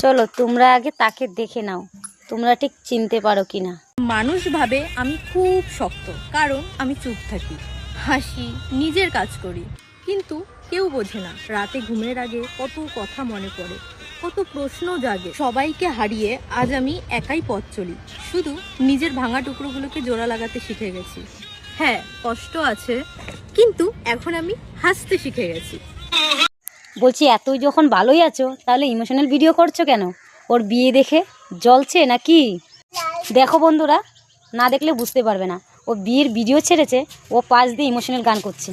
চলো তোমরা আগে তাকে দেখে নাও, তোমরা ঠিক চিনতে পারো কিনা। মানুষ ভাবে আমি খুব শক্ত, কারণ আমি চুপ থাকি, হাসি, নিজের কাজ করি। কিন্তু কেউ বোঝে না রাতে ঘুমের আগে কত কথা মনে পড়ে, কত প্রশ্ন জাগে। সবাইকে হারিয়ে আজ আমি একাই পথ চলি, শুধু নিজের ভাঙা টুকরোগুলোকে জোড়া লাগাতে শিখে গেছি। হ্যাঁ, কষ্ট আছে, কিন্তু এখন আমি হাসতে শিখে গেছি। বলছি এতই যখন ভালোই আছো তাহলে ইমোশনাল ভিডিও করছো কেন? ওর বিয়ে দেখে জ্বলছে নাকি? দেখো বন্ধুরা, না দেখলে বুঝতে পারবে না, ও বিয়ের ভিডিও ছেড়েছে, ও পাশ দিয়ে ইমোশনাল গান করছে।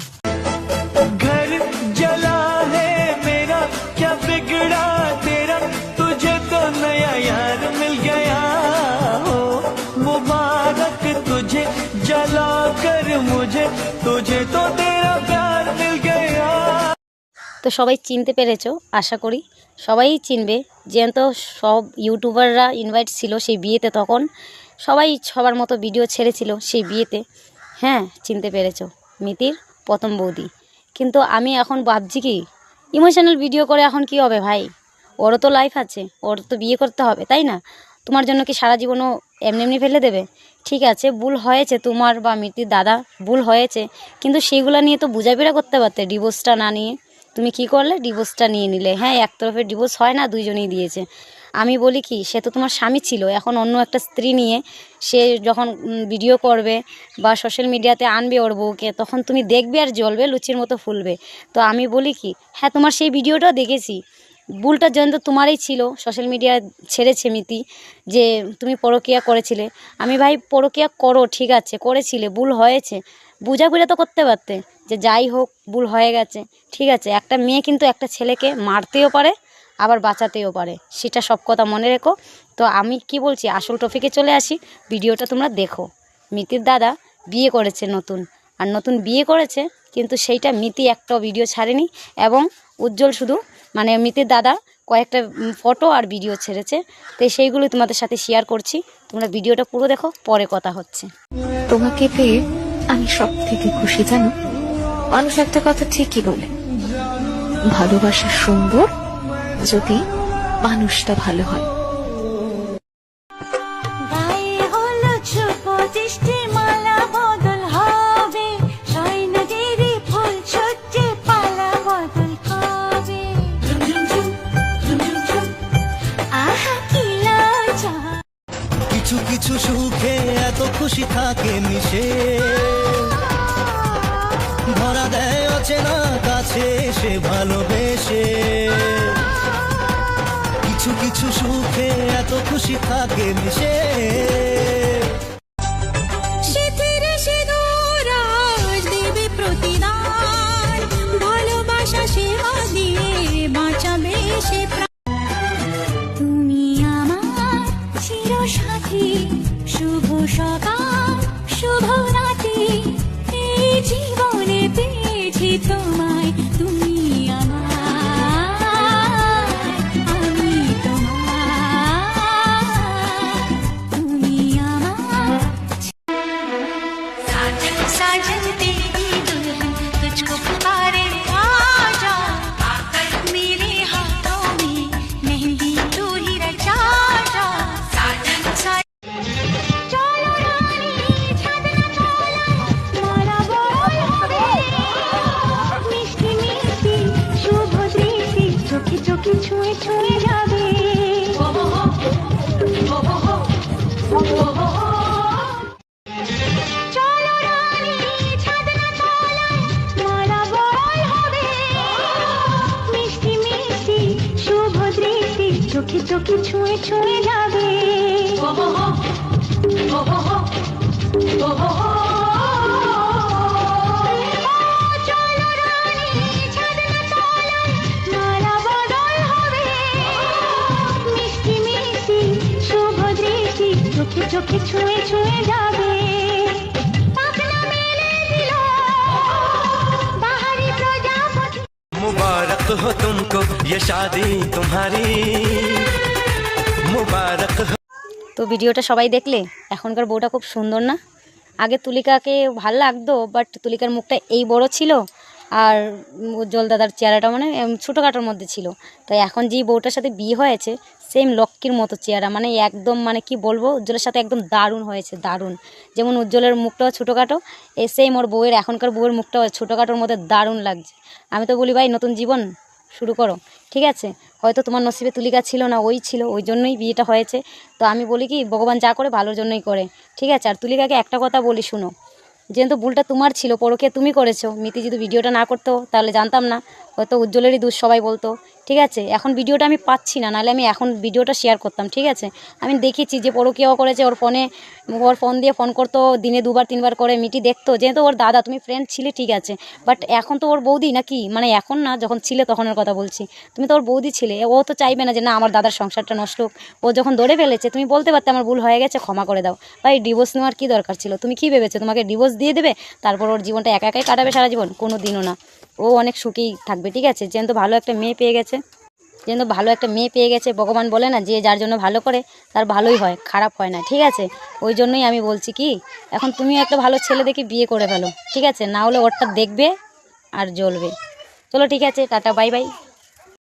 घर जला है मेरा क्या बिगड़ा तेरा तुझे तो नया यार मिल गया हो मुबारक तुझे जला कर मुझे तुझे तो तेरा प्यार मिल गया। তো সবাই চিনতে পেরেছো আশা করি, সবাই চিনবে। যেহেতু সব ইউটিউবাররা ইনভাইট ছিল সেই বিয়েতে, তখন সবাই সবার মতো ভিডিও ছেড়েছিল সেই বিয়েতে। হ্যাঁ, চিনতে পেরেছো, মিতির প্রথম বৌদি। কিন্তু আমি এখন ভাবছি কি, ইমোশনাল ভিডিও করে এখন কি হবে ভাই? ওরও তো লাইফ আছে, ওর তো বিয়ে করতে হবে, তাই না? তোমার জন্য কি সারা জীবনও এমনি এমনি ফেলে দেবে? ঠিক আছে, ভুল হয়েছে তোমার বা মিতির দাদা, ভুল হয়েছে, কিন্তু সেইগুলো নিয়ে তো বুঝাপড়া করতে পারতে, ডিভোর্সটা না নিয়ে। তুমি কি করলে? ডিভোর্সটা নিয়ে নিলে। হ্যাঁ, একতরফের ডিভোর্স হয় না, দুইজনেই দিয়েছে। আমি বলি কি, সে তো তোমার স্বামী ছিল, এখন অন্য একটা স্ত্রী নিয়ে সে যখন ভিডিও করবে বা সোশ্যাল মিডিয়াতে আনবে ওর বউকে, তখন তুমি দেখবে আর জ্বলবে, লুচির মতো ফুলবে। তো আমি বলি কি, হ্যাঁ তোমার সেই ভিডিওটাও দেখেছি, ভুলটা যেন তো তোমারই ছিল, সোশ্যাল মিডিয়া ছেড়েছে মিতি, যে তুমি পরকীয়া করেছিলে। আমি ভাই, পরকীয়া করো ঠিক আছে, করেছিলে, ভুল হয়েছে, বুঝাবুঝা তো করতে পারতে, যে যাই হোক ভুল হয়ে গেছে, ঠিক আছে। একটা মেয়ে কিন্তু একটা ছেলেকে মারতেও পারে, আবার বাঁচাতেও পারে, সেটা সব কথা মনে রেখো। তো আমি কি বলছি, আসল টপিকে চলে আসি, ভিডিওটা তোমরা দেখো। মিতির দাদা বিয়ে করেছে নতুন, আর নতুন বিয়ে করেছে, কিন্তু সেইটা মিতি একটাও ভিডিও ছাড়েনি, এবং উজ্জ্বল শুধু মানে মিতির দাদা কয়েকটা ফটো আর ভিডিও ছেড়েছে। তো সেইগুলোই তোমাদের সাথে শেয়ার করছি, তোমরা ভিডিওটা পুরো দেখো, পরে কথা হচ্ছে। তোমাকে পেয়ে আমি সব থেকে খুশি, জানো। মানুষ একটা কথা ঠিকই বলে, ভালোবাসা সুন্দর যদি মানুষটা ভালো হয়। কিছু কিছু সুখে এত খুশি থাকে মিশে, ধরা দেয় অচেনা কাছে এসে ভালোবেসে। কিছু কিছু সুখে এত খুশি থাকে মিশে, তুমি আমার চিরসাথী, শুভ সকাল শুভ রাতি, এই জীবনে পেয়েছি তোমায়, তুমি আমার, আমি তোমার, তুমি আমার। साजन साजन तेरी दुल्हन तुझको पुकारे आजा, आकर मेरे हाथों में मेहंदी तू ही रचा जा। साजन চলো রানী ছাদনা তোলা, মালা বরণ হবে, মিষ্টি মিষ্টি শুভ দৃষ্টি চোখে চোখে ছুঁয়ে ছুঁয়ে যাবে। চলো রানী ছাদনা তোলা, মালা বরণ হবে, মিষ্টি মিষ্টি শুভ দৃষ্টি চোখে চোখে ছুঁয়ে ছুঁয়ে যাবে। চলো রানী ছাদনা তোলা, মালা বদল হবে, মিষ্টি মিষ্টি শুভ দৃষ্টি চোখে চোখে ছুঁয়ে ছুঁয়ে যাবে। পাখনা মেলে দিল বাহারি প্রজাপতি। मुबारक हो तुमको ये शादी तुम्हारी, मुबारक हो। তো ভিডিওটা সবাই দেখলে, এখনকার বউটা খুব সুন্দর না? আগে তুলিকাকে ভালো লাগতো, বাট তুলিকার মুখটা এই বড় ছিল, আর উজ্জ্বল দাদার চেহারাটা মানে ছোটোখাটোর মধ্যে ছিল। তাই এখন যেই বউটার সাথে বিয়ে হয়েছে সেম লক্ষ্মীর মতো চেহারা, মানে একদম মানে কি বলবো, উজ্জ্বলের সাথে একদম দারুণ হয়েছে, দারুণ। যেমন উজ্জ্বলের মুখটাও ছোটোখাটো, সেম ওর বউয়ের এখনকার বউয়ের মুখটাও ছোটোখাটোর মধ্যে দারুণ লাগছে। আমি তো বলি ভাই নতুন জীবন শুরু করো, ঠিক আছে। হয়তো তোমার নসিবে তুলিকা ছিল না, ওই ছিল, ওই জন্যই বিয়েটা হয়েছে। তো আমি বলি কি ভগবান যা করে ভালোর জন্যই করে, ঠিক আছে। আর তুলিকাকে একটা কথা বলি শুনো, যেহেতু ভুলটা তোমার ছিল, পরকে তুমি করেছো, মিতি যদি ভিডিওটা না করতো তাহলে জানতাম না, হয়তো উজ্জ্বলেরই দোষ সবাই বলতো, ঠিক আছে। এখন ভিডিওটা আমি পাচ্ছি না, নাহলে আমি এখন ভিডিওটা শেয়ার করতাম, ঠিক আছে। আমি দেখেছি যে পরকীয়াও করেছে, ওর ফোন দিয়ে ফোন করতো, দিনে 2-3 বার করে মিটি দেখতো, যেহেতু ওর দাদা, তুমি ফ্রেন্ড ছিলে ঠিক আছে, বাট এখন তো ওর বৌদি নাকি, মানে এখন না, যখন ছিলে তখনের কথা বলছি, তুমি তো ওর বৌদি ছিলে। ও তো চাইবে না যে না আমার দাদার সংসারটা নষ্ট হোক। ও যখন ধরে ফেলেছে, তুমি বলতে পারতে আমার ভুল হয়ে গেছে, ক্ষমা করে দাও। ভাই ডিভোর্স নেওয়ার কী দরকার ছিল? তুমি কি ভেবেছো তোমাকে ডিভোর্স দিয়ে দেবে, তারপর ওর জীবনটা একা একাই কাটাবে সারা জীবন? কোনো দিনও না, ও অনেক সুখেই থাকবে, ঠিক আছে। যেহেতু ভালো একটা মেয়ে পেয়ে গেছে, ভগবান বলে না যে যার জন্য ভালো করে তার ভালোই হয়, খারাপ হয় না, ঠিক আছে। ওই জন্যই আমি বলছি কি এখন তুমি একটা ভালো ছেলে দেখে বিয়ে করে ফেলো, ঠিক আছে, না হলে ওরটা দেখবে আর জ্বলবে। চলো ঠিক আছে, টাটা, বাই বাই।